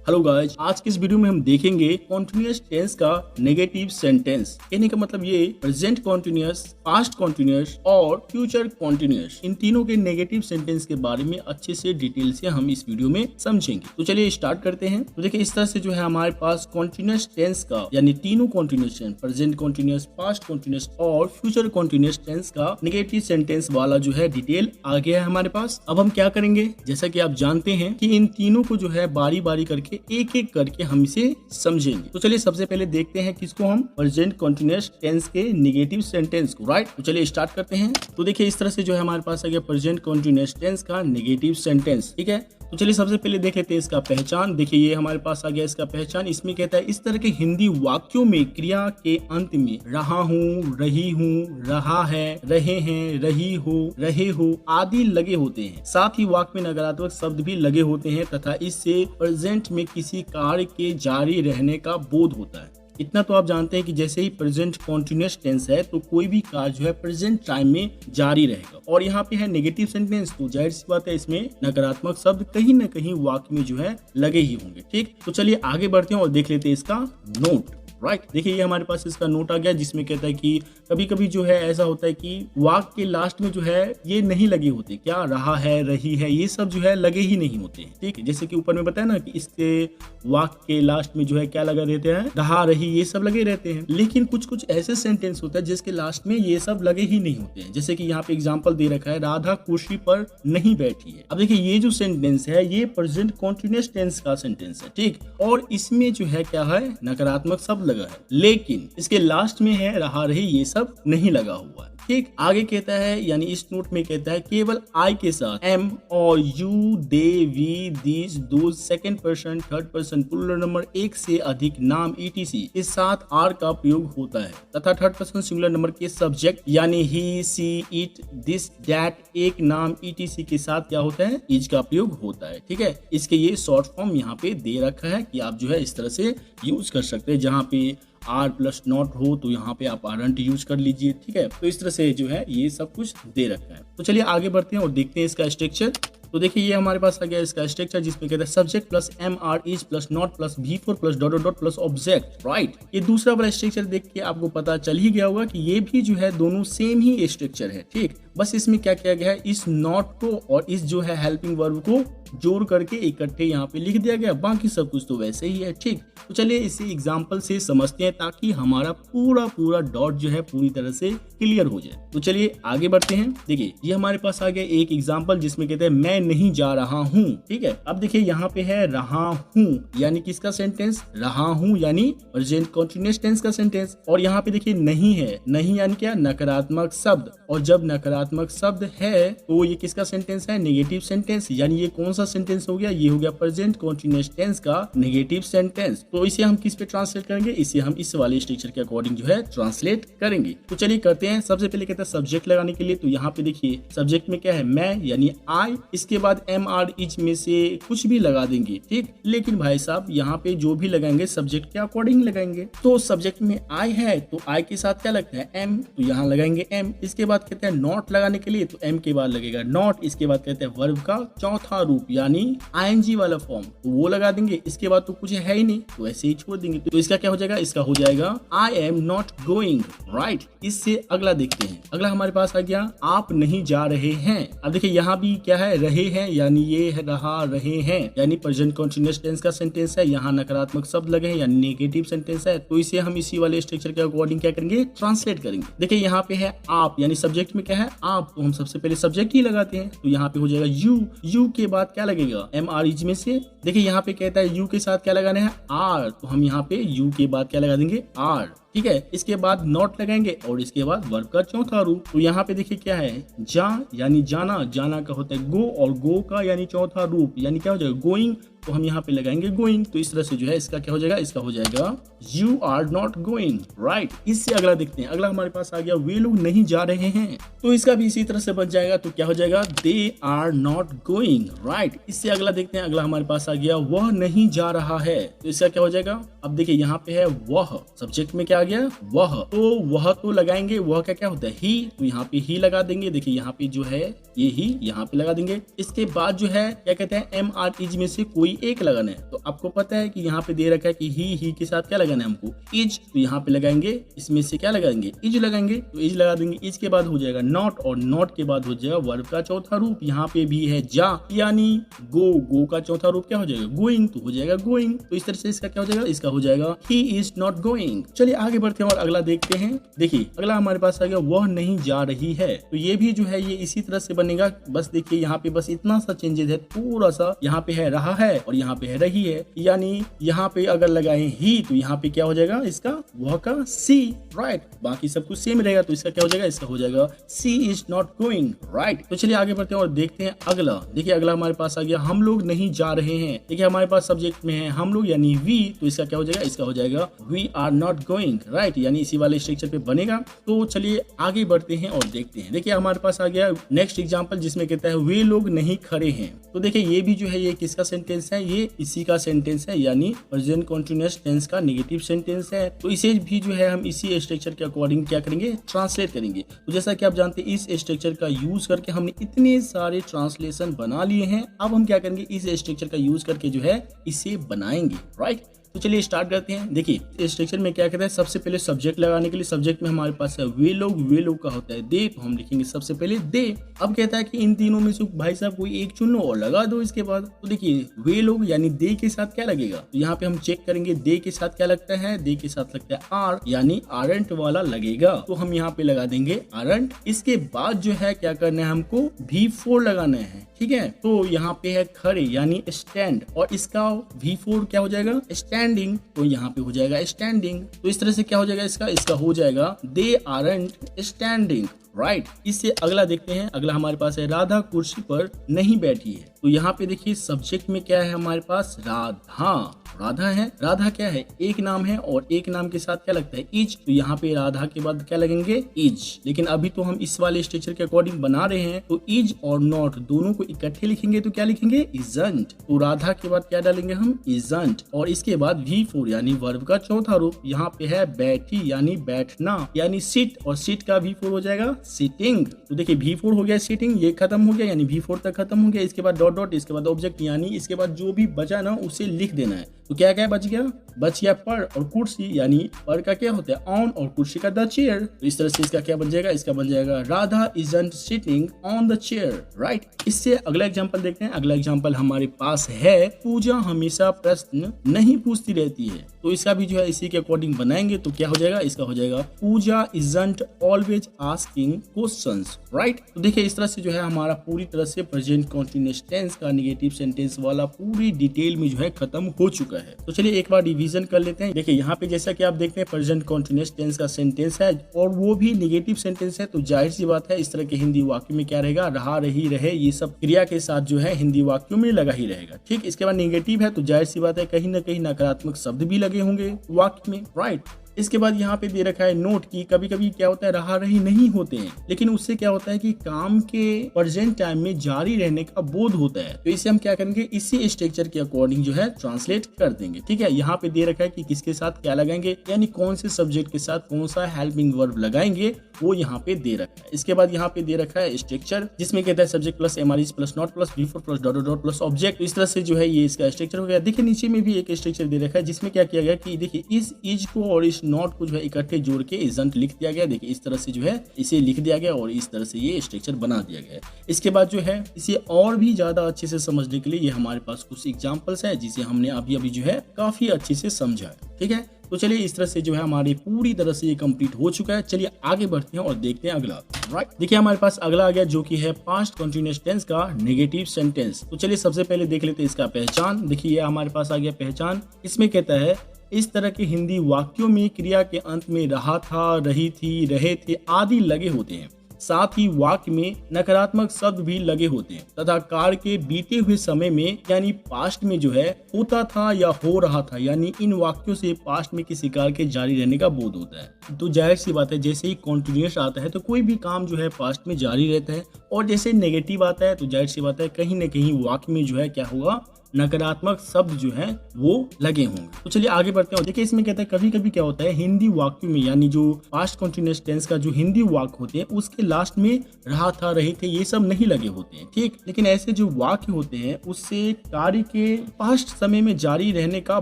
Hello guys, आज की इस वीडियो में हम देखेंगे कॉन्टिन्यूअस टेंस का नेगेटिव सेंटेंस। कहने का मतलब ये प्रेजेंट कॉन्टिन्यूअस, पास्ट कॉन्टिन्यूअस और फ्यूचर कॉन्टिन्यूअस, इन तीनों के नेगेटिव सेंटेंस के बारे में अच्छे से डिटेल से हम इस वीडियो में समझेंगे। तो चलिए स्टार्ट करते हैं। तो देखिए इस तरह से जो है हमारे पास कॉन्टिन्यूअस टेंस का यानी तीनों continuous tense, present continuous, past continuous और फ्यूचर कॉन्टिन्यूअस टेंस का नेगेटिव सेंटेंस वाला जो है डिटेल आ गया है हमारे पास। अब हम क्या करेंगे, जैसा कि आप जानते हैं कि इन तीनों को जो है बारी बारी करके एक एक करके हम इसे समझेंगे। तो चलिए सबसे पहले देखते हैं किसको, हम प्रेजेंट कॉन्टिन्यूअस टेंस के नेगेटिव सेंटेंस को, राइट। तो चलिए स्टार्ट करते हैं। तो देखिए इस तरह से जो है हमारे पास आ गया प्रेजेंट कॉन्टिन्यूअस टेंस का नेगेटिव सेंटेंस, ठीक है। तो चलिए सबसे पहले देख लेते हैं इसका पहचान। देखिए ये हमारे पास आ गया इसका पहचान। इसमें कहता है इस तरह के हिंदी वाक्यों में क्रिया के अंत में रहा हूँ, रही हूँ, रहा है, रहे हैं, रही हो, रहे हो आदि लगे होते हैं। साथ ही वाक्य में नकारात्मक शब्द भी लगे होते हैं तथा इससे प्रेजेंट में किसी कार्य के जारी रहने का बोध होता है। इतना तो आप जानते हैं कि जैसे ही प्रेजेंट कॉन्टिन्यूअस टेंस है तो कोई भी कार्य जो है प्रेजेंट टाइम में जारी रहेगा। और यहाँ पे है नेगेटिव सेंटेंस, तो जाहिर सी बात है इसमें नकारात्मक शब्द कहीं ना कहीं वाक्य में जो है लगे ही होंगे, ठीक। तो चलिए आगे बढ़ते हैं और देख लेते हैं इसका नोट, राइट। देखिए ये हमारे पास इसका नोट आ गया, जिसमें कहता है कि कभी कभी जो है ऐसा होता है कि वाक्य के लास्ट में जो है ये नहीं लगे होते, क्या रहा है, रही है, ये सब जो है लगे ही नहीं होते हैं, ठीक है। जैसे कि ऊपर में बताया ना कि इसके वाक्य के लास्ट में जो है क्या लगा रहते हैं, रहा, रही, ये सब लगे रहते हैं। लेकिन कुछ कुछ ऐसे सेंटेंस होता है जिसके लास्ट में ये सब लगे ही नहीं होते हैं। जैसे कि यहाँ पे एग्जाम्पल दे रखा है, राधा कुर्सी पर नहीं बैठी है। अब देखिए ये जो सेंटेंस है ये प्रेजेंट कॉन्टिन्यूअस टेंस का सेंटेंस है, ठीक। और इसमें जो है क्या है, नकारात्मक शब्द लगा है, लेकिन इसके लास्ट में है रहा, रही, ये सब नहीं लगा हुआ है, ठीक। आगे कहता है, यानी इस नोट में कहता है केवल आई के साथ एम और you, they, we, this, those, second person, third person, plural number, एक से अधिक नाम ईटीसी के साथ आर का प्रयोग होता है तथा थर्ड पर्सन सिंगुलर नंबर के सब्जेक्ट यानी ही, सी, इट, दिस, दैट, एक नाम ईटीसी के साथ क्या होता है, इज का प्रयोग होता है, ठीक है। इसके ये शॉर्ट फॉर्म यहाँ पे दे रखा है कि आप जो है इस तरह से यूज कर सकते हैं। जहाँ पे आर प्लस नॉट हो तो यहाँ पे आप आरंट यूज कर लीजिए, ठीक है। तो इस तरह से जो है ये सब कुछ दे रखा है। तो चलिए आगे बढ़ते हैं और देखते हैं इसका स्ट्रक्चर। तो देखिए ये हमारे पास आ गया इसका स्ट्रक्चर, जिसमें कहता है subject plus am are is plus not plus V4 plus dot dot dot plus object, right. ये दूसरा वाला स्ट्रक्चर देख के आपको पता चल ही गया होगा कि ये भी जो है दोनों सेम ही स्ट्रक्चर है, ठीक। बस इसमें क्या किया गया है, इस नॉट को और इस जो है हेल्पिंग वर्ब को जोड़ करके इकट्ठे यहाँ पे लिख दिया गया, बाकी सब कुछ तो वैसे ही है, ठीक। तो चलिए इसे एग्जाम्पल से समझते हैं ताकि हमारा पूरा डॉट जो है पूरी तरह से क्लियर हो जाए। तो चलिए आगे बढ़ते हैं। देखिए ये हमारे पास आ गया एक एग्जाम्पल, जिसमें कहते हैं मैं नहीं जा रहा हूँ, ठीक है। अब देखिए यहाँ पे है रहा हूँ यानी किसका सेंटेंस, रहा हूँ यानी प्रेजेंट कॉन्टिन्यूअस टेंस का सेंटेंस। और यहाँ पे देखिए नहीं है, नहीं यानी क्या, नकारात्मक शब्द। और जब नकारात्मक शब्द है तो ये किसका सेंटेंस है, नेगेटिव सेंटेंस। यानी ये कौन सा सेंटेंस हो गया, ये हो गया प्रेजेंट कॉन्टिन्यूअस टेंस का नेगेटिव सेंटेंस। तो इसे हम किस पे ट्रांसलेट करेंगे, इसे हम इस वाले स्ट्रक्चर के अकॉर्डिंग जो है ट्रांसलेट करेंगे। तो चलिए करते हैं। सबसे पहले कहता है सब्जेक्ट लगाने के लिए, तो यहाँ पे देखिए सब्जेक्ट में क्या है, मैं यानी आई, इसके बाद एम आर इज में से कुछ भी लगा देंगे, ठीक। लेकिन भाई साहब यहाँ पे जो भी लगाएंगे सब्जेक्ट के अकॉर्डिंग लगाएंगे। तो सब्जेक्ट में आई है तो आई के साथ क्या लगता है, एम, तो यहाँ लगाएंगे एम। इसके बाद कहते हैं नॉट लगाने के लिए, तो एम के बाद लगेगा नॉट। इसके बाद कहते हैं वर्ब का चौथा रूप यानी आईएनजी वाला फॉर्म, तो वो लगा देंगे। इसके बाद तो कुछ है ही नहीं तो ऐसे ही छोड़ देंगे। तो इसका क्या हो जाएगा, इसका हो जाएगा I am not going, right. इससे अगला देखते हैं। अगला हमारे पास आ गया आप नहीं जा रहे हैं। अब देखिए यहाँ भी क्या है, रहे हैं यानी ये है रहा, रहे हैं यानी प्रेजेंट कॉन्टिन्यूअस टेंस का सेंटेंस है। यहाँ नकारात्मक शब्द लगे हैं यानी नेगेटिव सेंटेंस है। तो इसे हम इसी वाले स्ट्रक्चर के अकॉर्डिंग क्या करेंगे, ट्रांसलेट करेंगे। देखिए यहाँ पे है आप यानी सब्जेक्ट में क्या है, आप, तो हम सबसे पहले सब्जेक्ट ही लगाते हैं। तो यहाँ पे हो जाएगा यू, यू के बाद क्या लगेगा, एम आर इज में से। देखिए यहाँ पे कहता है यू के साथ क्या लगाना है, आर, तो हम यहाँ पे यू के बाद क्या लगा देंगे, आर, ठीक है। इसके बाद नॉट लगाएंगे और इसके बाद वर्ब का चौथा रूप। तो यहाँ पे देखिए क्या है, जा यानी जाना, जाना का होता है गो, और गो का यानी चौथा रूप यानी क्या हो जाएगा, गोइंग, तो हम यहाँ पे लगाएंगे गोइंग। तो इस तरह से जो है इसका क्या हो जाएगा, इसका हो जाएगा you are not going, right. इससे अगला देखते हैं। अगला हमारे पास आ गया वे लोग नहीं जा रहे हैं, तो इसका भी इसी तरह से बन जाएगा। तो क्या हो जाएगा, they are not going, right. इससे अगला देखते हैं। अगला हमारे पास आ गया वह नहीं जा रहा है, तो इसका क्या हो जाएगा। अब देखिए यहाँ पे है वह, सब्जेक्ट में क्या क्या आ गया, वह, तो वह तो लगाएंगे, वह का क्या होता है, ही, तो यहाँ पे ही लगा देंगे। देखिए यहाँ पे जो है ये ही यहाँ पे लगा देंगे। इसके बाद जो है क्या कहते हैं, एम आर इज में से कोई एक लगाना है। तो आपको पता है कि यहाँ पे दे रखा है कि ही के साथ क्या लगाना है हमको, इज, तो यहाँ पे लगाएंगे, इसमें से क्या लगाएंगे, इज लगाएंगे, तो इज लगा देंगे। इज के बाद हो जाएगा नॉट, और नॉट के बाद हो जाएगा वर्ब का चौथा रूप, यहाँ पे भी है जा, यानी गो का चौथा रूप क्या हो जाएगा, गोइंग, तो हो जाएगा गोइंग। तो इस तरह से इसका क्या हो जाएगा, इसका हो जाएगा ही इज नॉट गोइंग। चलिए आगे बढ़ते हैं और अगला देखते हैं। देखिए अगला हमारे पास आ गया, वह नहीं जा रही है। तो ये भी जो है ये इसी तरह से बनेगा, बस देखिए यहाँ पे बस इतना सा चेंजेस है, थोड़ा सा यहाँ पे है रहा है और यहाँ पे है रही है, यानी यहाँ पे अगर लगाए ही तो यहाँ पे क्या हो जाएगा, इसका वह का सी, राइट, बाकी सब कुछ सेम रहेगा, तो इसका क्या हो जाएगा, इसका हो जाएगा सी इज नॉट गोइंग, राइट। तो चलिए आगे बढ़ते हैं और देखते हैं अगला। देखिए अगला हमारे पास आ गया, हम लोग नहीं जा रहे हैं। देखिए हमारे पास सब्जेक्ट में है हम लोग यानी वी, तो इसका क्या हो जाएगा, इसका हो जाएगा we are not going, right, यानी इसी वाले स्ट्रक्चर पे बनेगा। तो चलिए आगे बढ़ते हैं और देखते हैं। देखिए हमारे पास आ गया नेक्स्ट एग्जांपल, जिसमें कहता है वे लोग नहीं खड़े हैं। तो देखिए ये भी जो है ये किसका सेंटेंस है, ये इसी का सेंटेंस है, यानी प्रेजेंट कंटीन्यूअस टेंस का नेगेटिव सेंटेंस है। तो इसे भी जो है हम इसी स्ट्रक्चर के अकॉर्डिंग क्या करेंगे, ट्रांसलेट करेंगे। तो जैसा कि आप जानते हैं इस स्ट्रक्चर का यूज करके हमने इतने सारे ट्रांसलेशन बना लिए हैं। अब हम क्या करेंगे, इस स्ट्रक्चर का यूज करके जो है इसे बनाएंगे, राइट। तो चलिए स्टार्ट करते हैं। देखिए इस स्ट्रक्चर में क्या कहता है, सबसे पहले सब्जेक्ट लगाने के लिए सब्जेक्ट में हमारे पास है वे लोग का होता है दे, तो हम लिखेंगे सबसे पहले दे। अब कहता है कि इन तीनों में से भाई साहब कोई एक चुन लो और लगा दो इसके बाद। तो देखिए वे लोग यानी दे के साथ क्या लगेगा, तो यहाँ पे हम चेक करेंगे दे के साथ क्या लगता है, दे के साथ लगता है आर, यानी आरंट वाला लगेगा, तो हम यहाँ पे लगा देंगे आरंट। इसके बाद जो है क्या करना है, हमको V4 लगाना है, ठीक है। तो यहाँ पे है खड़े यानी स्टैंड, और इसका V4 क्या हो जाएगा, स्टैंडिंग, तो यहाँ पे हो जाएगा स्टैंडिंग। तो इस तरह से क्या हो जाएगा, इसका हो जाएगा दे आरंट स्टैंडिंग, राइट। इससे अगला देखते हैं। अगला हमारे पास है राधा कुर्सी पर नहीं बैठी है। तो यहाँ पे देखिए सब्जेक्ट में क्या है हमारे पास, राधा है। राधा क्या है, एक नाम है, और एक नाम के साथ क्या लगता है, इज, तो यहाँ पे राधा के बाद क्या लगेंगे, इज। लेकिन अभी तो हम इस वाले स्ट्रक्चर के अकॉर्डिंग बना रहे हैं, तो इज और नॉट दोनों को इकट्ठे लिखेंगे तो क्या लिखेंगे, इजंट। तो राधा के बाद क्या डालेंगे हम, इजंट, और इसके बाद V4 यानी वर्ब का चौथा रूप, यहाँ पे है बैठी यानी बैठना, यानी सिट, और सिट का V4 हो जाएगा सिटिंग। तो देखिए V4 हो गया सिटिंग, ये खत्म हो गया, यानी V4 तक खत्म हो गया। इसके बाद डॉट, इसके बाद ऑब्जेक्ट, यानी इसके बाद जो भी बचा ना उसे लिख देना है। तो क्या क्या बच गया पर और कुर्सी, यानी पर का क्या होता है ऑन, और कुर्सी का द चेयर। तो इस तरह से इसका क्या बन जाएगा, इसका बन जाएगा Radha isn't sitting on the chair, right. इससे अगला एग्जांपल देखते हैं। अगला एग्जांपल हमारे पास है पूजा हमेशा प्रश्न नहीं पूछती रहती है। तो इसका भी जो है इसी के अकॉर्डिंग बनाएंगे, तो क्या हो जाएगा, इसका हो जाएगा Pooja isn't always asking questions, right. तो देखिए इस तरह से जो है हमारा पूरी तरह से प्रेजेंट कंटीन्यूअस टेंस का नेगेटिव सेंटेंस वाला पूरी डिटेल में जो है खत्म हो चुका है। तो चलिए एक बार रिवीजन कर लेते हैं। देखिए यहाँ पे जैसा कि आप देखते हैं प्रेजेंट कंटीन्यूअस टेंस का सेंटेंस है और वो भी नेगेटिव सेंटेंस है, तो जाहिर सी बात है इस तरह के हिंदी वाक्य में क्या रहेगा, रहा, रही, रहे, ये सब क्रिया के साथ जो है हिंदी वाक्यों में लगा ही रहेगा, ठीक। इसके बाद नेगेटिव है तो जाहिर सी बात है कहीं ना कहीं नकारात्मक शब्द भी लगे होंगे वाक्य में, राइट। इसके बाद यहाँ पे दे रखा है नोट की कभी कभी क्या होता है रहा रही नहीं होते हैं, लेकिन उससे क्या होता है कि काम के प्रेजेंट टाइम में जारी रहने का बोध होता है। तो इसे हम क्या करेंगे, इसी स्ट्रक्चर के अकॉर्डिंग जो है ट्रांसलेट कर देंगे, ठीक है। यहाँ पे दे रखा है कि किसके साथ क्या लगाएंगे, यानी कौन से सब्जेक्ट के साथ कौन सा हेल्पिंग वर्ब लगाएंगे, वो यहाँ पे दे रखा है। इसके बाद यहाँ पे दे रखा है स्ट्रक्चर, जिसमें कहता है सब्जेक्ट प्लस एमआरइज plus not plus V4 plus dot dot plus object. इस तरह से जो है ये इसका स्ट्रक्चर हो गया। देखिए नीचे में भी एक स्ट्रक्चर दे रखा है, जिसमें क्या किया गया कि देखिए इस इज को और इस नॉट को जो है इकट्ठे जोड़ के इजंट लिख दिया गया। देखिए इस तरह से जो है इसे लिख दिया गया और इस तरह से ये स्ट्रक्चर बना दिया गया है। इसके बाद जो है इसे और भी ज्यादा अच्छे से समझने के लिए ये हमारे पास कुछ एग्जांपल्स है, जिसे हमने अभी जो है काफी अच्छे से समझा है, ठीक है। तो चलिए इस तरह से जो है हमारी पूरी तरह से ये कंप्लीट हो चुका है। चलिए आगे बढ़ते हैं और देखते हैं अगला, राइट। देखिए हमारे पास अगला आ गया जो कि है पास्ट कंटीन्यूअस टेंस का नेगेटिव सेंटेंस। तो चलिए सबसे पहले देख लेते हैं इसका पहचान। देखिए ये हमारे पास आ गया पहचान। इसमें कहता है इस तरह के हिंदी वाक्यों में क्रिया के अंत में रहा था, रही थी, रहे थे आदि लगे होते हैं। साथ ही वाक्य में नकारात्मक शब्द भी लगे होते हैं तथा कार के बीते हुए समय में यानी पास्ट में जो है होता था या हो रहा था, यानी इन वाक्यों से पास्ट में किसी कार के जारी रहने का बोध होता है। तो जाहिर सी बात है जैसे ही कॉन्टिन्यूअस आता है तो कोई भी काम जो है पास्ट में जारी रहता है, और जैसे नेगेटिव आता है तो जाहिर सी बात है कहीं न कहीं वाक्य में जो है क्या होगा, नकारात्मक शब्द जो है वो लगे होंगे। तो चलिए आगे बढ़ते हैं। देखिए इसमें कहता है कभी कभी क्या होता है हिंदी वाक्यों में, यानी जो पास्ट कंटीन्यूअस टेंस का जो हिंदी वाक्य होते हैं उसके लास्ट में रहा था, रहे थे, ये सब नहीं लगे होते हैं, ठीक। लेकिन ऐसे जो वाक्य होते हैं उससे कार्य के पास्ट समय में जारी रहने का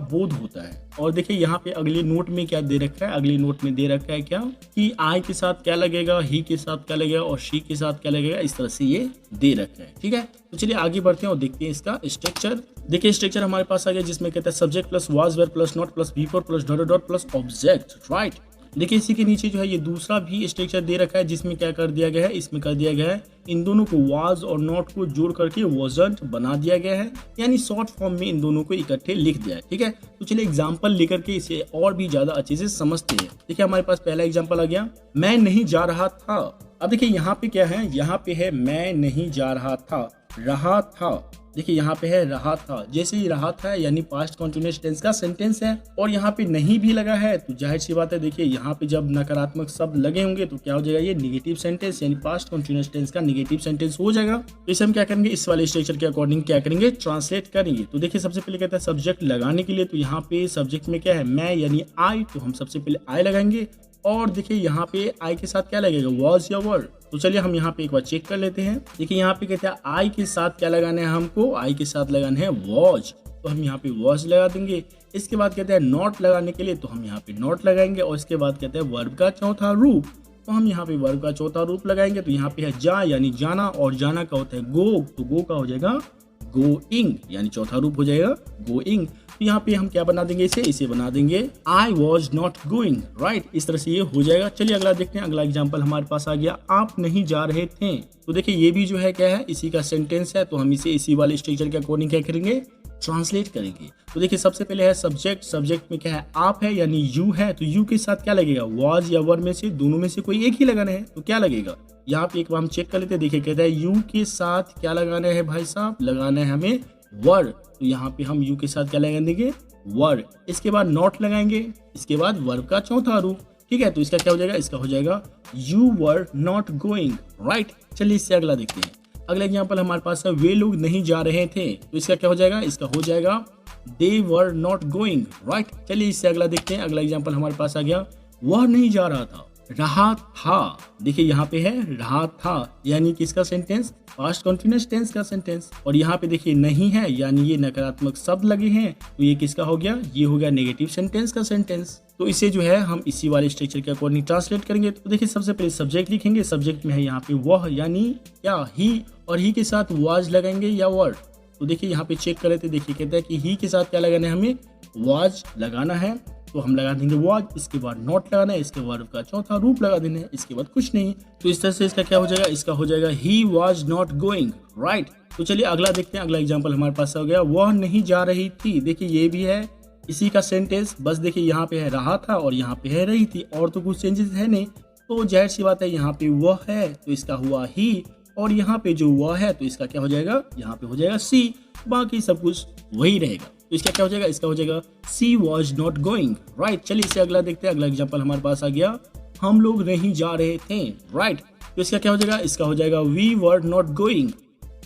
बोध होता है। और देखिए यहाँ पे अगले नोट में क्या दे रखा है, अगले नोट में दे रखा है क्या कि आई के साथ क्या लगेगा, ही के साथ क्या लगेगा और शी के साथ क्या लगेगा, इस तरह से ये दे रखा है, ठीक है। तो चलिए आगे बढ़ते हैं और देखते हैं इसका स्ट्रक्चर। देखिए स्ट्रक्चर हमारे पास आ गया जिसमें कहता है subject plus was were plus not plus V four plus dot dot plus object, right. देखिए इसी के नीचे जो है ये दूसरा भी स्ट्रक्चर दे रखा है जिसमें क्या कर दिया गया है, इसमें कर दिया गया है इन दोनों को वाज और नॉट को जोड़ करके वॉजंट बना दिया गया है, यानी शॉर्ट फॉर्म में इन दोनों को इकट्ठे लिख दिया है, ठीक है। तो चलिए एग्जांपल लेकर के इसे और भी ज्यादा अच्छे से समझते हैं। देखिए हमारे पास पहला एग्जांपल आ गया, मैं नहीं जा रहा था। अब देखिए यहाँ पे क्या है, यहाँ पे है मैं नहीं जा रहा था, रहा था। देखिए यहाँ पे है रहा था, जैसे ही रहा था यानी पास्ट कंटीन्यूअस टेंस का सेंटेंस है और यहाँ पे नहीं भी लगा है तो जाहिर सी बात है देखिए यहाँ पे जब नकारात्मक शब्द लगे होंगे तो क्या हो जाएगा, ये नेगेटिव सेंटेंस यानी पास्ट कंटीन्यूअस टेंस का नेगेटिव सेंटेंस हो जाएगा। तो इसे हम क्या करेंगे, इस वाले स्ट्रक्चर के अकॉर्डिंग क्या करेंगे, ट्रांसलेट करेंगे। तो देखिए सबसे पहले कहता है सब्जेक्ट लगाने के लिए, तो यहाँ पे सब्जेक्ट में क्या है मैं यानी आई, तो हम सबसे पहले आई लगाएंगे और देखिए यहाँ पे आई के साथ क्या लगेगा, वॉज या वर। तो चलिए हम यहाँ पे एक बार चेक कर लेते हैं। देखिए यहाँ पे कहते हैं आई के साथ क्या लगाना है, हमको आई के साथ लगाना है वॉज, तो हम यहाँ पे वॉज लगा देंगे। इसके बाद कहते हैं नॉट लगाने के लिए, तो हम यहाँ पे नॉट लगाएंगे और इसके बाद कहते हैं वर्ब का चौथा रूप, तो हम यहाँ पे वर्ब का चौथा रूप लगाएंगे। तो यहाँ पे है जा यानी जाना और जाना का होता है गो, तो गो का हो जाएगा गोइंग, यानी चौथा रूप हो जाएगा गोइंग। तो यहाँ पे हम क्या बना देंगे, इसे बना देंगे I was not going, right. इस तरह से ये हो जाएगा। चलिए अगला देखते हैं। अगला एग्जाम्पल हमारे पास आ गया, आप नहीं जा रहे थे। तो देखिए ये भी जो है क्या है, इसी का सेंटेंस है, तो हम इसे इसी वाले स्ट्रक्चर के अकॉर्डिंग क्या करेंगे, ट्रांसलेट करेंगे। तो देखिए सबसे पहले है सब्जेक्ट, सब्जेक्ट में क्या है आप है यानी यू है, तो यू के साथ क्या लगेगा, वाज या वर में से दोनों में से कोई एक ही लगाना है, तो क्या लगेगा, यहाँ पे एक बार हम चेक कर लेते हैं। देखिए कहता है यू के साथ क्या लगाना है भाई साहब, लगाना है हमें वर, तो यहाँ पे हम यू के साथ क्या लगा देंगे वर। इसके बाद नॉट लगाएंगे, इसके बाद वर्ब का चौथा रूप, ठीक है। तो इसका क्या हो जाएगा, इसका हो जाएगा you were not going, right. चलिए इससे अगला देखते हैं। अगला एग्जाम्पल हमारे पास है वे लोग नहीं जा रहे थे, तो इसका क्या हो जाएगा, इसका हो जाएगा दे वर नॉट गोइंग, राइट। चलिए इससे अगला देखते हैं। अगला एग्जाम्पल हमारे पास आ गया, वह नहीं जा रहा था, रहा था। देखिए यहाँ पे है रहा था यानी किसका सेंटेंस, पास्ट कंटीन्यूअस टेंस का सेंटेंस। और यहाँ पे देखिए नहीं है यानी ये नकारात्मक शब्द लगे हैं, तो ये किसका हो गया, ये हो गया नेगेटिव सेंटेंस का सेंटेंस। तो इसे जो है हम इसी वाले स्ट्रक्चर के अकॉर्डिंग ट्रांसलेट करेंगे। तो देखिए सबसे पहले सब्जेक्ट लिखेंगे, सब्जेक्ट में है यहाँ पे वह यानी क्या ही, और ही के साथ वाज लगाएंगे या वर। तो देखिए यहाँ पे चेक कर लेते, देखिए कहता है कि ही के साथ क्या लगाना है, हमें वाज लगाना है, तो हम लगा देंगे वाज। इसके बाद नॉट लगाना है, इसके वर्ब का चौथा रूप लगा देना है, इसके बाद कुछ नहीं। तो इस तरह से इसका क्या हो जाएगा, इसका हो जाएगा he was not going, right. तो चलिए अगला देखते हैं। अगला एग्जांपल हमारे पास हो गया, वह नहीं जा रही थी। देखिए ये भी है इसी का सेंटेंस, बस देखिए यहाँ पे है रहा था और यहाँ पे है रही थी, और तो कुछ चेंजेस है नहीं। तो जाहिर सी बात है यहाँ पे वह है तो इसका हुआ ही, और यहाँ पे जो वह है तो इसका क्या हो जाएगा, यहाँ पे हो जाएगा सी, बाकी सब कुछ वही रहेगा। तो इसका क्या हो जाएगा, इसका हो जाएगा सी वॉज नॉट गोइंग, राइट। चलिए इसे अगला देखते हैं। अगला एग्जाम्पल हमारे पास आ गया, हम लोग नहीं जा रहे थे, राइट। तो इसका क्या हो जाएगा, इसका हो जाएगा वी वर नॉट गोइंग।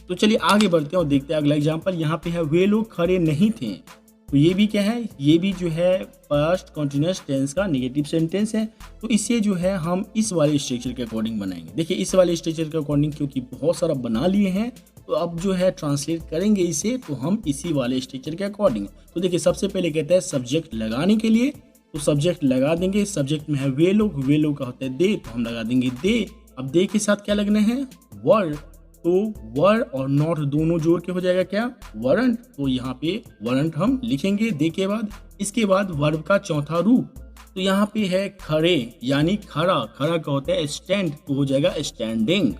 तो चलिए आगे बढ़ते हैं और देखते हैं अगला एग्जाम्पल। यहाँ पे है वे लोग खड़े नहीं थे, तो ये भी क्या है, ये भी जो है पास्ट कंटीन्यूअस टेंस का नेगेटिव सेंटेंस है। तो इसे जो है हम इस वाले स्ट्रक्चर के अकॉर्डिंग बनाएंगे। देखिए इस वाले स्ट्रक्चर के अकॉर्डिंग क्योंकि बहुत सारा बना लिए हैं, तो अब जो है ट्रांसलेट करेंगे इसे, तो हम इसी वाले स्ट्रक्चर के अकॉर्डिंग। तो देखिए सबसे पहले कहता है सब्जेक्ट लगाने के लिए, तो सब्जेक्ट लगा देंगे। सब्जेक्ट में है वे लोग, वे लोग का होता है दे, तो हम लगा देंगे दे। अब दे के साथ क्या लगना है, वर, तो वर और नॉट दोनों जोड़ के हो जाएगा क्या, वरंट। तो यहाँ पे वरंट हम लिखेंगे दे के बाद। इसके बाद वर्ब का चौथा रूप, तो यहाँ पे है खड़े यानी खड़ा, खड़ा का होता है स्टैंड, तो हो जाएगा स्टैंडिंग,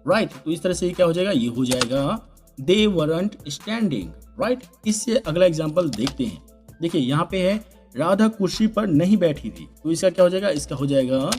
राइट। तो इस तरह से क्या हो जाएगा, ये हो जाएगा दे वरंट स्टैंडिंग, राइट। इससे अगला एग्जाम्पल देखते हैं। देखिए यहाँ पे है राधा कुर्सी पर नहीं बैठी थी, तो इसका क्या हो जाएगा, इसका हो जाएगा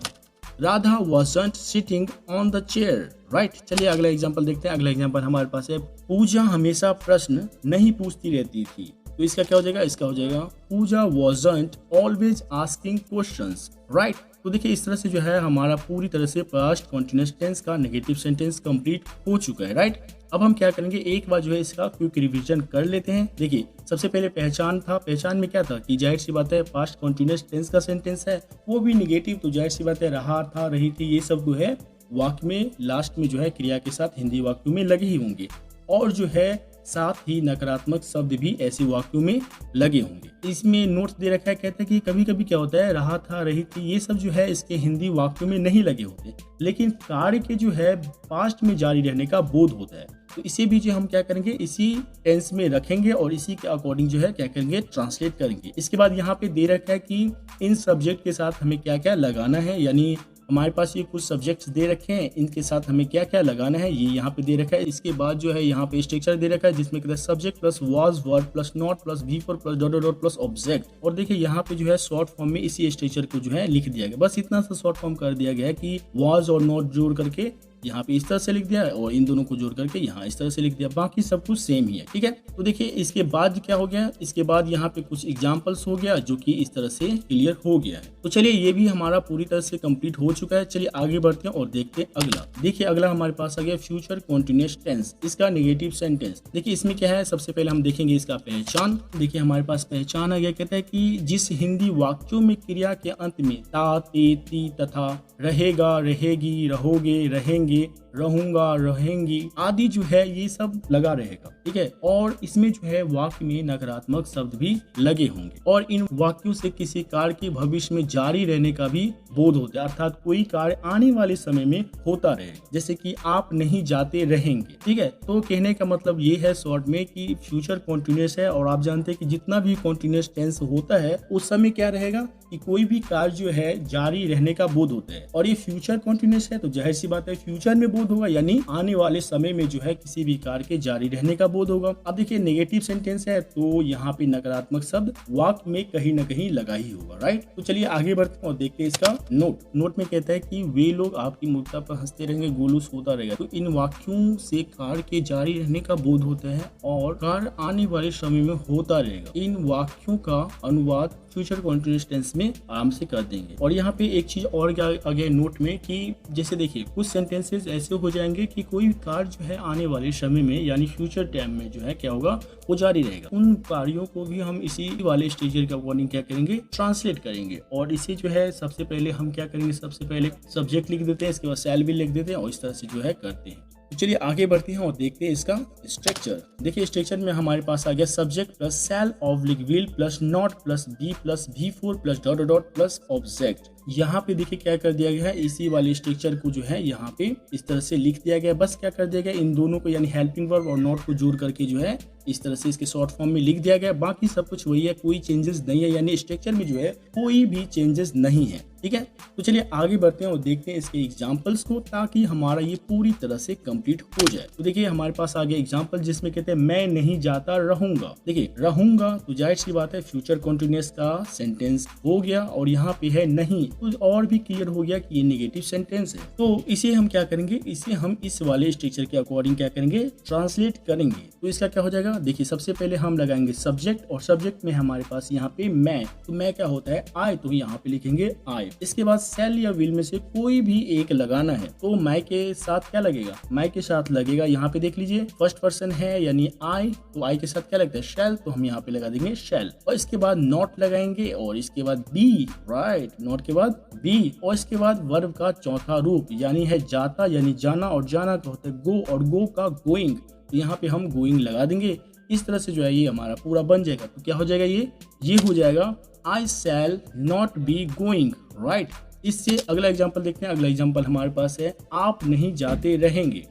Radha wasn't sitting on the chair, right. चलिए अगला एग्जाम्पल देखते हैं। अगला एग्जाम्पल हमारे पास है पूजा हमेशा प्रश्न नहीं पूछती रहती थी, तो इसका क्या हो जाएगा, इसका हो जाएगा पूजा wasn't always asking questions, right. तो देखिए इस तरह से जो है हमारा पूरी तरह से पास्ट कॉन्टिन्यूअस टेंस का नेगेटिव सेंटेंस कंप्लीट हो चुका है, राइट। अब हम क्या करेंगे, एक बार जो है इसका क्विक रिवीजन कर लेते हैं। देखिए सबसे पहले पहचान था, पहचान में क्या था कि जाहिर सी बात है पास्ट कॉन्टिन्यूअस टेंस का सेंटेंस है वो भी निगेटिव, तो जाहिर सी बात है रहा था, रही थी, ये सब जो है वाक्य में लास्ट में जो है क्रिया के साथ हिंदी वाक्यों में लगे ही होंगे, और जो है साथ ही नकारात्मक शब्द भी ऐसे वाक्यों में लगे होंगे। इसमें नोट्स दे रखा है, कहते हैं कि कभी कभी क्या होता है रहा था, रही थी, ये सब जो है इसके हिंदी वाक्यों में नहीं लगे होते, लेकिन कार्य के जो है पास्ट में जारी रहने का बोध होता है, तो इसे भी जो हम क्या करेंगे इसी टेंस में रखेंगे और इसी के अकॉर्डिंग जो है क्या करेंगे ट्रांसलेट करेंगे। इसके बाद यहाँ पे दे रखा है कि इन सब्जेक्ट के साथ हमें क्या क्या लगाना है, यानी हमारे पास ये कुछ सब्जेक्ट्स दे रखे हैं, इनके साथ हमें क्या क्या लगाना है ये यहाँ पे दे रखा है। इसके बाद जो है यहाँ पे स्ट्रक्चर दे रखा है जिसमें कहता है subject plus was verb plus not plus V4 plus dot dot dot plus object, और देखिए यहाँ पे जो है शॉर्ट फॉर्म में इसी स्ट्रक्चर को जो है लिख दिया गया, बस इतना सा शॉर्ट फॉर्म कर दिया गया है कि वाज और नॉट जोड़ करके यहाँ पे इस तरह से लिख दिया है और इन दोनों को जोड़ करके यहाँ इस तरह से लिख दिया, बाकी सब कुछ सेम ही है, ठीक है। तो देखिए इसके बाद क्या हो गया, इसके बाद यहाँ पे कुछ एग्जांपल्स हो गया जो कि इस तरह से क्लियर हो गया है। तो चलिए ये भी हमारा पूरी तरह से कंप्लीट हो चुका है। चलिए आगे बढ़ते हैं और देखते हैं अगला। देखिए अगला हमारे पास आ गया फ्यूचर कॉन्टिन्यूअस टेंस, इसका नेगेटिव सेंटेंस। देखिए इसमें क्या है, सबसे पहले हम देखेंगे इसका पहचान। देखिए हमारे पास पहचान आ गया, कहता है कि जिस हिंदी वाक्यों में क्रिया के अंत में ता, ते, ती तथा रहेगा, रहेगी, रहोगे, रहेंगे, रहूंगा, रहेंगी आदि जो है ये सब लगा रहेगा, ठीक है, और इसमें जो है वाक्य में नकारात्मक शब्द भी लगे होंगे, और इन वाक्यों से किसी कार्य के भविष्य में जारी रहने का भी बोध होता है, अर्थात कोई कार्य आने वाले समय में होता रहे, जैसे कि आप नहीं जाते रहेंगे, ठीक है। तो कहने का मतलब ये है शॉर्ट में कि फ्यूचर कॉन्टिन्यूअस है, और आप जानते हैं कि जितना भी कॉन्टिन्यूअस टेंस होता है उस समय क्या रहेगा कि कोई भी कार्य जो है जारी रहने का बोध होता है, और ये फ्यूचर कॉन्टिन्यूअस है तो जाहिर सी बात है फ्यूचर में बोध होगा, यानी आने वाले समय में जो है किसी भी कार्य के जारी रहने का बोध होगा। अब देखिए नेगेटिव सेंटेंस है तो यहाँ पे नकारात्मक शब्द वाक्य में कहीं न कहीं लगा ही होगा, राइट। तो चलिए आगे बढ़ते हैं और देखते हैं इसका नोट में कहता है कि वे लोग आपकी मूर्खता पर हंसते रहेंगे, गोलूस होता रहेगा। तो इन वाक्यों से कार्य के जारी रहने का बोध होता है और कार्य आने वाले समय में होता रहेगा। इन वाक्यों का अनुवाद फ्यूचर कॉन्टिन्यूअस टेंस में आराम से कर देंगे। और यहाँ पे एक चीज और आगे नोट में कि जैसे देखिए कुछ सेंटेंसेस ऐसे हो जाएंगे कि कोई कार्य जो है आने वाले समय में यानी फ्यूचर टाइम में जो है क्या होगा वो जारी रहेगा, उन कार्यों को भी हम इसी वाले स्ट्रक्चर के अकॉर्डिंग क्या करेंगे ट्रांसलेट करेंगे। और इसे जो है सबसे पहले हम क्या करेंगे, सबसे पहले सब्जेक्ट लिख देते हैं, इसके बाद शैल भी लिख देते हैं और इस तरह से जो है करते हैं। तो चलिए आगे बढ़ते हैं और देखते हैं इसका स्ट्रक्चर। देखिए स्ट्रक्चर में हमारे पास आ गया subject plus shall oblique will plus not plus be plus V4 plus dot dot plus object. यहाँ पे देखिए क्या कर दिया गया है, इसी वाले स्ट्रक्चर को जो है यहाँ पे इस तरह से लिख दिया गया। बस क्या कर दिया गया, इन दोनों को यानी हेल्पिंग वर्ब और नॉट को जोड़ करके जो है इस तरह से इसके शॉर्ट फॉर्म में लिख दिया गया। बाकी सब कुछ वही है, कोई चेंजेस नहीं है, यानी स्ट्रक्चर में जो है कोई भी चेंजेस नहीं है, ठीक है। तो चलिए आगे बढ़ते हैं और देखते हैं इसके एग्जांपल्स को, ताकि हमारा ये पूरी तरह से कंप्लीट हो जाए। तो देखिए हमारे पास आ गया एग्जांपल जिसमें कहते हैं मैं नहीं जाता रहूंगा। देखिए रहूंगा तो जाहिर सी बात है फ्यूचर कॉन्टिन्यूअस का सेंटेंस हो गया, और यहाँ पे है नहीं तो और भी क्लियर हो गया कि ये नेगेटिव सेंटेंस है। तो इसे हम क्या करेंगे, इसे हम इस वाले स्ट्रक्चर के अकॉर्डिंग क्या करेंगे ट्रांसलेट करेंगे। तो इसका क्या हो जाएगा, देखिए सबसे पहले हम लगाएंगे सब्जेक्ट, और सब्जेक्ट में हमारे पास यहाँ पे मैं, तो मैं क्या होता है आई, तो यहाँ पे लिखेंगे आई। इसके बाद शैल या विल में से कोई भी एक लगाना है, तो मैं के साथ क्या लगेगा, मैं के साथ लगेगा यहाँ पे देख लीजिए फर्स्ट पर्सन है यानी आई, तो आई के साथ क्या लगता है शैल, तो हम यहाँ पे लगा देंगे शैल। और इसके बाद नॉट लगाएंगे और इसके बाद बी, राइट, नॉट के बाद बी, और इसके बाद वर्ब का चौथा रूप यानी है जाता यानी जाना, और जाना का होता है गो, और गो का गोइंग, तो यहाँ पे हम गोइंग लगा देंगे। इस तरह से जो है ये हमारा पूरा बन जाएगा। तो क्या हो जाएगा, ये हो जाएगा I shall not be going, right. इससे अगला एग्जांपल देखते हैं। अगला एग्जांपल हमारे पास है आप नहीं जाते रहेंगे,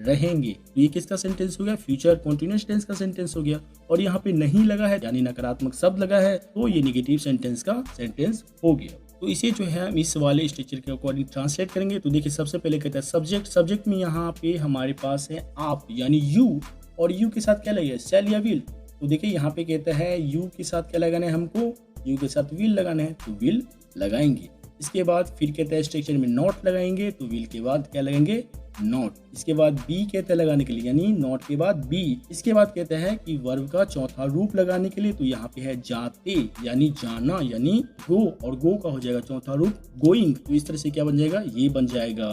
रहेंगे, तो ये किसका सेंटेंस हो गया, फ्यूचर कॉन्टिन्यूअस टेंस का सेंटेंस हो गया। और यहाँ पे नहीं लगा है यानी नकारात्मक शब्द लगा है, तो ये नेगेटिव सेंटेंस का सेंटेंस हो गया। तो इसे जो है हम इस वाले स्ट्रक्चर के अकॉर्डिंग ट्रांसलेट करेंगे। तो देखिए सबसे पहले कहता है सब्जेक्ट, सब्जेक्ट में यहाँ पे हमारे पास है आप यानी यू, और यू के साथ क्या लगेगा शैल या विल। तो देखिए यहाँ पे कहता है यू के साथ क्या लगाना है हमको, यू के साथ विल लगाना है, तो विल लगाएंगे। इसके बाद फिर कहता है स्ट्रक्चर में नॉट लगाएंगे, तो विल के बाद क्या लगाएंगे नॉट। इसके बाद बी कहते हैं लगाने के लिए, यानी नॉट के बाद बी। इसके बाद कहते हैं कि वर्ब का चौथा रूप लगाने के लिए, तो यहाँ पे है जाते यानी जाना यानी गो, और गो का हो जाएगा चौथा रूप गोइंग। तो इस तरह से क्या बन जाएगा, ये बन जाएगा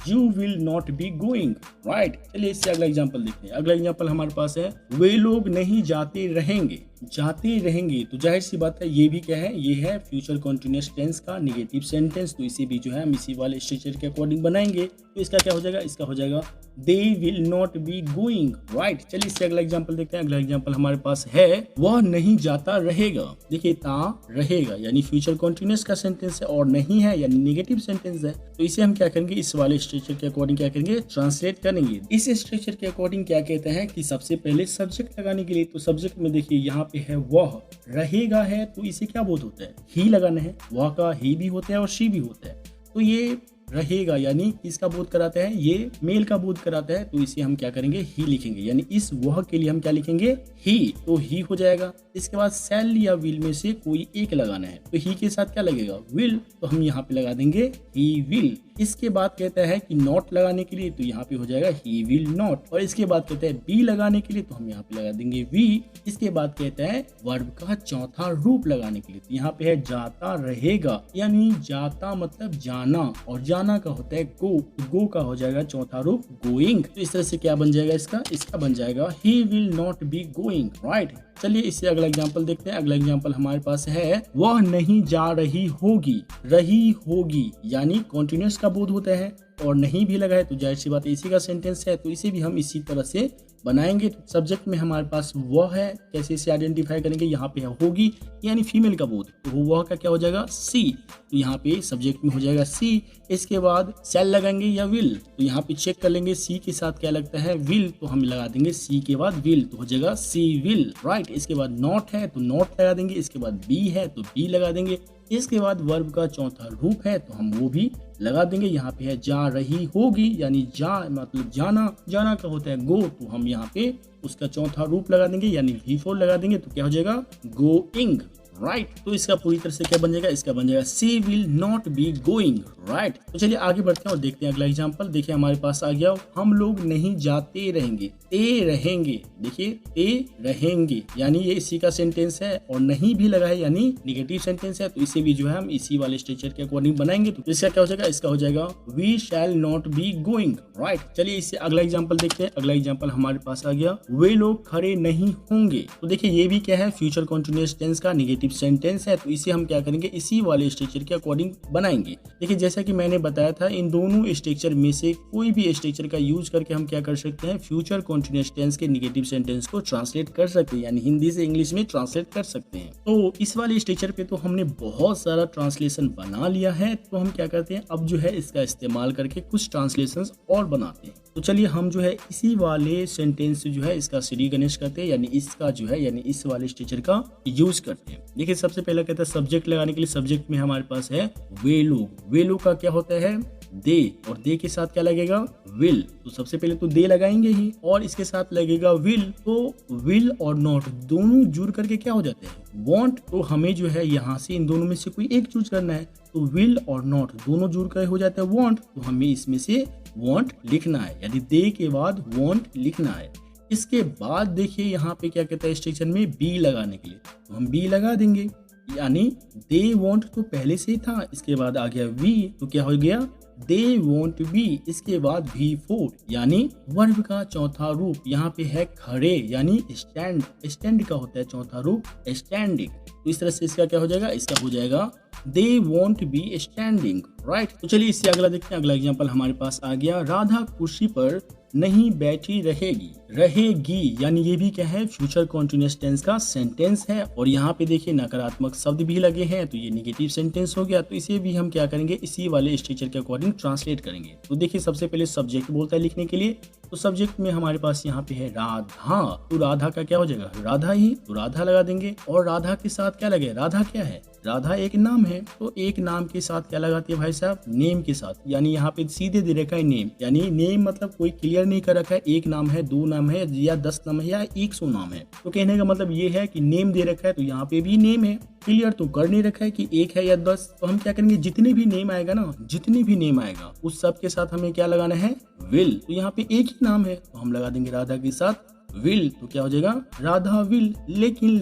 You will not be going, right? चलिए इससे अगला एग्जांपल देखते हैं। अगला एग्जांपल हमारे पास है वे लोग नहीं जाते रहेंगे। जाते रहेंगे तो जाहिर सी बात है ये भी क्या है, ये है फ्यूचर कॉन्टिन्यूअस टेंस का नेगेटिव सेंटेंस। तो इसे भी जो है हम इसी वाले स्ट्रक्चर के अकॉर्डिंग बनाएंगे। तो इसका क्या हो जाएगा, इसका हो जाएगा they will not be going, right. चलिए इससे अगला एग्जांपल देखते हैं। अगला एग्जांपल हमारे पास है वह नहीं जाता रहेगा। देखिए ता रहेगा यानी फ्यूचर कॉन्टिन्यूअस का सेंटेंस है, और नहीं है यानी नेगेटिव सेंटेंस है। तो इसे हम क्या करेंगे, इस वाले स्ट्रक्चर के अकॉर्डिंग क्या करेंगे, ट्रांसलेट करेंगे। इस स्ट्रक्चर के अकॉर्डिंग क्या कहते हैं कि सबसे पहले सब्जेक्ट लगाने के लिए, तो सब्जेक्ट में देखिए यहाँ पे है वह, रहेगा है, तो इसे क्या बोध होता है, ही लगाना है। वह का ही भी होता है और शी भी होता है। तो ये रहेगा यानी किसका बोध कराता है, ये मेल का बोध कराता है। तो इसे हम क्या करेंगे, ही लिखेंगे, यानी इस वह के लिए हम क्या लिखेंगे, ही। तो ही हो जाएगा। इसके बाद शैल या विल में से कोई एक लगाना है, तो ही के साथ क्या लगेगा, विल। तो हम यहाँ पे लगा देंगे ही विल। इसके बाद कहता है कि नॉट लगाने के लिए, तो यहाँ पे हो जाएगा ही विल नॉट। और इसके बाद कहता है बी लगाने के लिए, तो हम यहाँ पे लगा देंगे वी। इसके बाद कहता है वर्ब का चौथा रूप लगाने के लिए, तो यहाँ पे है जाता रहेगा, यानी जाता मतलब जाना, और जाना का होता है गो। गो का हो जाएगा चौथा रूप गोइंग। तो इस तरह से क्या बन जाएगा, इसका बन जाएगा he will not be going, right. चलिए इससे अगला एग्जांपल देखते हैं। अगला एग्जांपल हमारे पास है वह नहीं जा रही होगी। रही होगी यानी कॉन्टिन्यूअस का बोध होता है, और नहीं भी लगा है तो जाहिर सी बात इसी का सेंटेंस है। तो इसे भी हम इसी तरह से बनाएंगे। सब्जेक्ट में हमारे पास वह है, कैसे इसे आइडेंटिफाई करेंगे, यहाँ पे है होगी यानी फीमेल का बोध, तो वह का क्या हो जाएगा, सी। तो यहाँ पे सब्जेक्ट में हो जाएगा सी। इसके बाद शैल लगाएंगे या विल, तो यहाँ पे चेक कर लेंगे सी के साथ क्या लगता है, विल। तो हम लगा देंगे सी के बाद विल, तो हो जाएगा सी विल, राइट। इसके बाद नॉट है तो नॉट लगा देंगे। इसके बाद बी है तो बी लगा देंगे। इसके बाद वर्ब का चौथा रूप है तो हम वो भी लगा देंगे। यहाँ पे है जा रही होगी यानी जा मतलब जाना, जाना का होता है गो, तो हम यहाँ पे उसका चौथा रूप लगा देंगे यानी V4 लगा देंगे। तो क्या हो जाएगा, गोइंग, राइट। तो इसका पूरी तरह से क्या बन जाएगा, इसका बन जाएगा she will not be going, right. तो चलिए आगे बढ़ते हैं और देखते हैं अगला एग्जांपल। देखिए हमारे पास आ गया हम लोग नहीं जाते रहेंगे। ते रहेंगे, देखिए ते रहेंगे यानी ये इसी का सेंटेंस है, और नहीं भी लगा है यानी नेगेटिव सेंटेंस है। तो इसे भी जो है हम इसी वाले स्ट्रक्चर के अकॉर्डिंग बनाएंगे। तो इसका क्या हो जाएगा, इसका हो जाएगा we shall not be going, right. चलिए इससे अगला एग्जाम्पल देखते हैं। अगला एग्जाम्पल हमारे पास आ गया वे लोग खड़े नहीं होंगे। तो देखिए ये भी क्या है, फ्यूचर कॉन्टिन्यूअस टेंस का नेगेटिव सेंटेंस है। तो इसे हम क्या करेंगे, इसी वाले स्ट्रक्चर के अकॉर्डिंग बनाएंगे। देखिए जैसा कि मैंने बताया था, इन दोनों स्ट्रक्चर में से कोई भी स्ट्रक्चर का यूज करके हम क्या कर सकते हैं, फ्यूचर कॉन्टिन्यूअस टेंस के नेगेटिव सेंटेंस को ट्रांसलेट कर सकते हैं, यानी हिंदी से इंग्लिश में ट्रांसलेट कर सकते हैं। तो इस वाले स्ट्रक्चर पे तो हमने बहुत सारा ट्रांसलेशन बना लिया है। तो हम क्या करते हैं, अब जो है इसका इस्तेमाल करके कुछ ट्रांसलेशन और बनाते हैं। तो चलिए हम जो है इसी वाले सेंटेंस से जो है इसका श्री गणेश करते हैं, यानी इसका जो है यानी इस वाले स्ट्रक्चर का यूज करते हैं। देखिए सबसे पहला कहता है सब्जेक्ट लगाने के लिए, सब्जेक्ट में हमारे पास है वे लोग। वे लोग का क्या होता है, दे, और दे के साथ क्या लगेगा, विल। तो सबसे पहले तो दे लगाएंगे ही, और इसके साथ लगेगा विल। तो विल और नॉट दोनों जुड़ करके क्या हो जाते हैं, वांट। तो हमें जो है यहाँ से इन दोनों में से कोई एक चूज करना है। तो विल और नॉट दोनों जुड़ कर हो जाता है वांट। तो हमें इसमें से वांट लिखना है, यानी दे के बाद वांट लिखना है। इसके बाद देखिए यहाँ पे क्या कहता है स्ट्रक्चर में बी लगाने के लिए, तो हम बी लगा देंगे, यानी दे वांट तो पहले से ही था। इसके बाद आ गया वी, तो क्या हो गया, दे वॉन्ट बी। इसके बाद V4 यानी वर्ब का चौथा रूप, यहाँ पे है खड़े यानी स्टैंड। स्टैंड का होता है चौथा रूप स्टैंडिंग। तो इस तरह से इसका क्या हो जाएगा, इसका हो जाएगा they want B standing, right. तो चलिए इससे अगला देखते हैं। अगला एग्जाम्पल हमारे पास आ गया राधा कुर्सी पर नहीं बैठी रहेगी। रहेगी यानी ये भी क्या है, फ्यूचर कॉन्टिन्यूअस टेंस का सेंटेंस है, और यहाँ पे देखिए नकारात्मक शब्द भी लगे हैं, तो ये नेगेटिव सेंटेंस हो गया। तो इसे भी हम क्या करेंगे, इसी वाले स्ट्रक्चर के अकॉर्डिंग ट्रांसलेट करेंगे। तो देखिए सबसे पहले सब्जेक्ट बोलता है लिखने के लिए, तो सब्जेक्ट में हमारे पास यहाँ पे है राधा। तो राधा का क्या हो जाएगा, राधा ही, तो राधा लगा देंगे। और राधा के साथ क्या लगे, राधा क्या है, राधा एक नाम है, तो एक नाम के साथ क्या लगाती है भाई साहब, नेम के साथ, यानी यहाँ पे सीधे दे रखा है नेम, यानी नेम मतलब कोई क्लियर क्लियर नहीं कर रखा है, एक नाम है, 2 नाम है या 10 नाम है या 100 नाम है। तो कहने का मतलब ये है कि नेम दे रखा है तो यहाँ पे भी नेम है, क्लियर तो कर नहीं रखा है कि 1 है या 10। तो हम क्या करेंगे, जितने भी नेम आएगा ना, जितने भी नेम आएगा उस सब के साथ हमें क्या लगाना है, विल। तो यहाँ पे एक ही नाम है तो हम लगा देंगे राधा के साथ विल। तो क्या हो जाएगा, राधा विल। लेकिन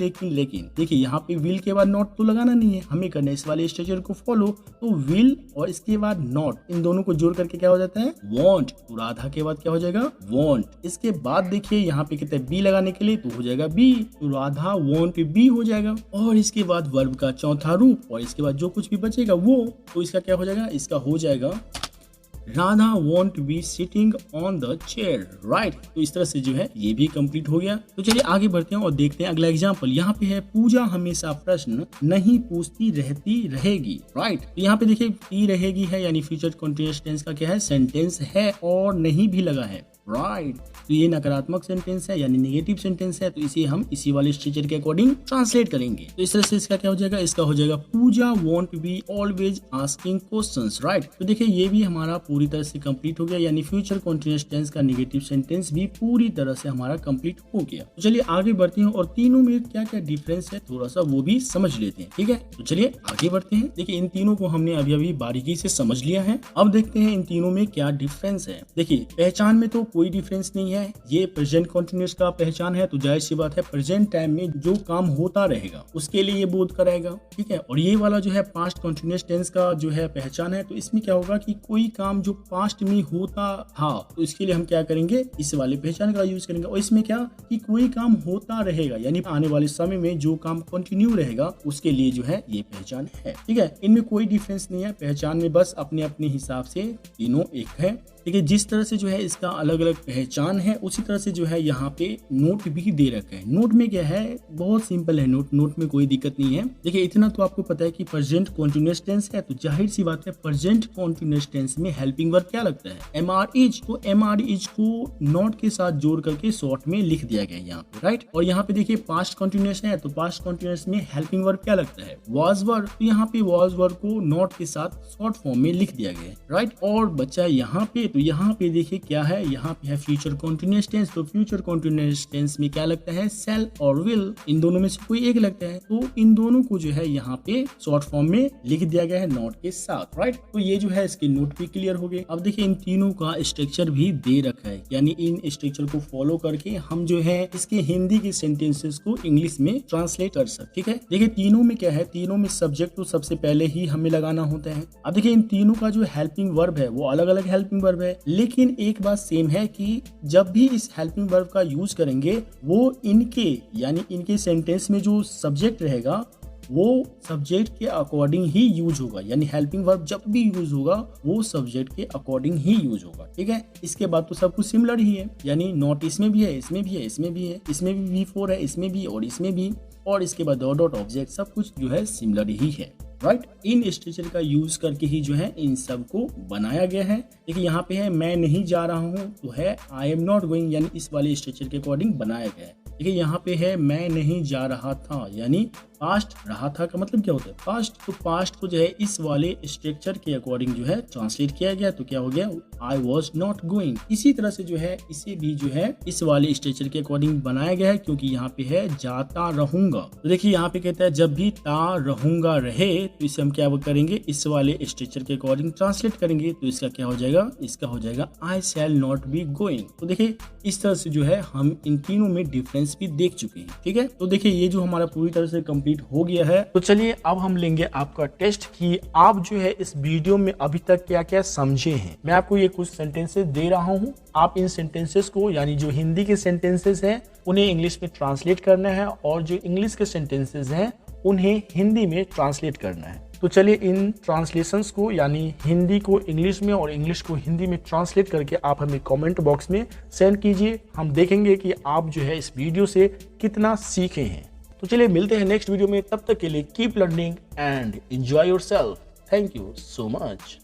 देखिए यहाँ पे विल के बाद नॉट तो लगाना नहीं है, हमें करना है इस वाले स्ट्रक्चर को फॉलो। तो विल और इसके बाद नॉट, इन दोनों को जोड़ करके क्या हो जाता है, वांट। तो राधा के बाद क्या हो जाएगा, वांट। इसके बाद देखिए यहाँ पे कहते हैं बी लगाने के लिए, तो हो जाएगा बी। तो राधा वांट बी हो जाएगा। और इसके बाद वर्ब का चौथा रूप और इसके बाद जो कुछ भी बचेगा वो, तो इसका क्या हो जाएगा, इसका हो जाएगा Radha want be sitting on the chair, right. तो इस तरह से जो है ये भी कंप्लीट हो गया। तो चलिए आगे बढ़ते हैं और देखते हैं अगला एग्जांपल। यहाँ पे है पूजा हमेशा प्रश्न नहीं पूछती रहती रहेगी, राइट। तो यहाँ पे देखिए ती रहेगी है यानी फ्यूचर कंटीन्यूअस टेंस का क्या है, सेंटेंस है और नहीं भी लगा है, राइट। तो ये नकारात्मक सेंटेंस है यानी नेगेटिव सेंटेंस है, तो इसे हम इसी वाले स्ट्रक्चर के अकॉर्डिंग ट्रांसलेट करेंगे। तो इस तरह से इसका क्या हो जाएगा, इसका हो जाएगा Pooja won't be always asking questions, right. तो देखिए ये भी हमारा पूरी तरह से कंप्लीट हो गया, यानी फ्यूचर कंटीन्यूअस टेंस का नेगेटिव सेंटेंस भी पूरी तरह से हमारा कंप्लीट हो गया। तो चलिए आगे बढ़ते हैं और तीनों में क्या क्या डिफरेंस है थोड़ा सा वो भी समझ लेते हैं, ठीक है। तो चलिए आगे बढ़ते हैं। देखिए इन तीनों को हमने अभी बारीकी से समझ लिया है। अब देखते हैं इन तीनों में क्या डिफरेंस है। देखिए पहचान में तो कोई डिफरेंस नहीं है, ये प्रेजेंट कंटीन्यूअस का पहचान है, तो जाहिर सी बात है प्रेजेंट टाइम में जो काम होता रहेगा उसके लिए ये बोध कराएगा, ठीक है। और ये वाला जो है पास्ट कंटीन्यूअस टेंस का जो है पहचान है, तो इसमें क्या होगा कि कोई काम जो पास्ट में होता था तो इसके लिए हम क्या करेंगे, इस वाले पहचान का यूज करेंगे। और इसमें क्या कि कोई काम होता रहेगा यानी आने वाले समय में जो काम कंटिन्यू रहेगा उसके लिए जो है ये पहचान है, ठीक है। इनमें कोई डिफरेंस नहीं है पहचान में, बस अपने अपने हिसाब से तीनों एक है। देखिए जिस तरह से जो है इसका अलग अलग पहचान है उसी तरह से जो है यहाँ पे नोट भी दे रखा है। नोट में क्या है, बहुत सिंपल है नोट में कोई दिक्कत नहीं है। देखिए इतना तो आपको पता है कि प्रेजेंट कंटीन्यूअस टेंस है, तो जाहिर सी बात है प्रेजेंट कंटीन्यूअस टेंस में हेल्पिंग वर्ब क्या लगता है, एमआर इज। तो एमआर इज को नॉट के साथ जोड़ करके शॉर्ट में लिख दिया गया है यहाँ पे, राइट। और यहाँ पे देखिए पास्ट कंटीन्यूअस है, तो पास्ट कंटीन्यूअस में हेल्पिंग वर्ब क्या लगता है, वाज वर्ब। तो यहाँ पे वाज वर्ब को नॉट के साथ शॉर्ट फॉर्म में लिख दिया गया है, राइट। और बच्चा यहाँ पे, तो यहाँ पे देखिए क्या है, यहाँ पे है फ्यूचर कंटीन्यूअस टेंस। तो फ्यूचर कंटीन्यूअस टेंस में क्या लगता है, सेल और विल, इन दोनों में से कोई एक लगता है। तो इन दोनों को जो है यहाँ पे शॉर्ट फॉर्म में लिख दिया गया है नोट के साथ, राइट। तो ये जो है इसके नोट भी क्लियर हो गए। अब देखिए इन तीनों का स्ट्रक्चर भी दे रखा है, यानी इन स्ट्रक्चर को फॉलो करके हम जो है इसके हिंदी के सेंटेंसेस को इंग्लिश में ट्रांसलेट कर सकते, ठीक है। देखिए तीनों में क्या है, तीनों में सब्जेक्ट तो सबसे पहले ही हमें लगाना होता है। अब देखिए इन तीनों का जो हेल्पिंग वर्ब है वो अलग अलग हेल्पिंग वर्ब है, लेकिन एक बात सेम है कि जब भी इस हेल्पिंग वर्ब का यूज करेंगे वो इनके यानी इनके सेंटेंस में जो सब्जेक्ट रहेगा वो सब्जेक्ट के अकॉर्डिंग ही यूज होगा, यानी हेल्पिंग वर्ब जब भी यूज होगा वो सब्जेक्ट के अकॉर्डिंग ही यूज होगा, ठीक है। इसके बाद तो सब कुछ सिमिलर ही है, यानी नॉट इसमें भी है, इसमें भी है, इसमें भी है, इसमें भी V4 है, इसमें भी और इसमें भी, और इसके बाद डॉट डॉट ऑब्जेक्ट, सब कुछ जो है सिमिलर ही है, राइट। इन स्ट्रक्चर का यूज करके ही जो है इन सब को बनाया गया है। देखिए यहाँ पे है मैं नहीं जा रहा हूँ, तो है आई एम नॉट गोइंग, यानी इस वाले स्ट्रक्चर के अकॉर्डिंग बनाया गया है। देखिए यहाँ पे है मैं नहीं जा रहा था, यानी पास्ट रहा था का मतलब क्या होता है, पास्ट। तो पास्ट को जो है इस वाले स्ट्रक्चर के अकॉर्डिंग जो है ट्रांसलेट किया गया, तो क्या हो गया, आई वॉज नॉट गोइंग। इसी तरह से जो है इसे भी जो है इस वाले स्ट्रक्चर के अकॉर्डिंग बनाया गया है, क्योंकि यहाँ पे है जाता रहूंगा। तो देखिए यहाँ पे कहता है जब भी ता रहूंगा रहे, तो इसे हम क्या करेंगे, इस वाले स्ट्रक्चर के अकॉर्डिंग ट्रांसलेट करेंगे, तो इसका क्या हो जाएगा, इसका हो जाएगा I shall not be going. तो देखिए इस तरह से जो है हम इन तीनों में डिफरेंस भी देख चुके हैं, ठीक है। तो देखिए ये जो हमारा पूरी तरह से कंप्लीट हो गया है। तो चलिए अब हम लेंगे आपका टेस्ट कि आप जो है इस वीडियो में अभी तक क्या क्या समझे हैं। मैं आपको ये कुछ सेंटेंसेस दे रहा हूँ, आप इन सेंटेंसेस को यानी जो हिंदी के सेंटेंसेस हैं उन्हें इंग्लिश में ट्रांसलेट करना है, और जो इंग्लिश के सेंटेंसेस हैं उन्हें हिंदी में ट्रांसलेट करना है। तो चलिए इन ट्रांसलेशंस को यानी हिंदी को इंग्लिश में और इंग्लिश को हिंदी में ट्रांसलेट करके आप हमें कमेंट बॉक्स में सेंड कीजिए। हम देखेंगे कि आप जो है इस वीडियो से कितना सीखे हैं। तो चलिए मिलते हैं नेक्स्ट वीडियो में, तब तक के लिए keep learning and enjoy yourself. Thank you so much.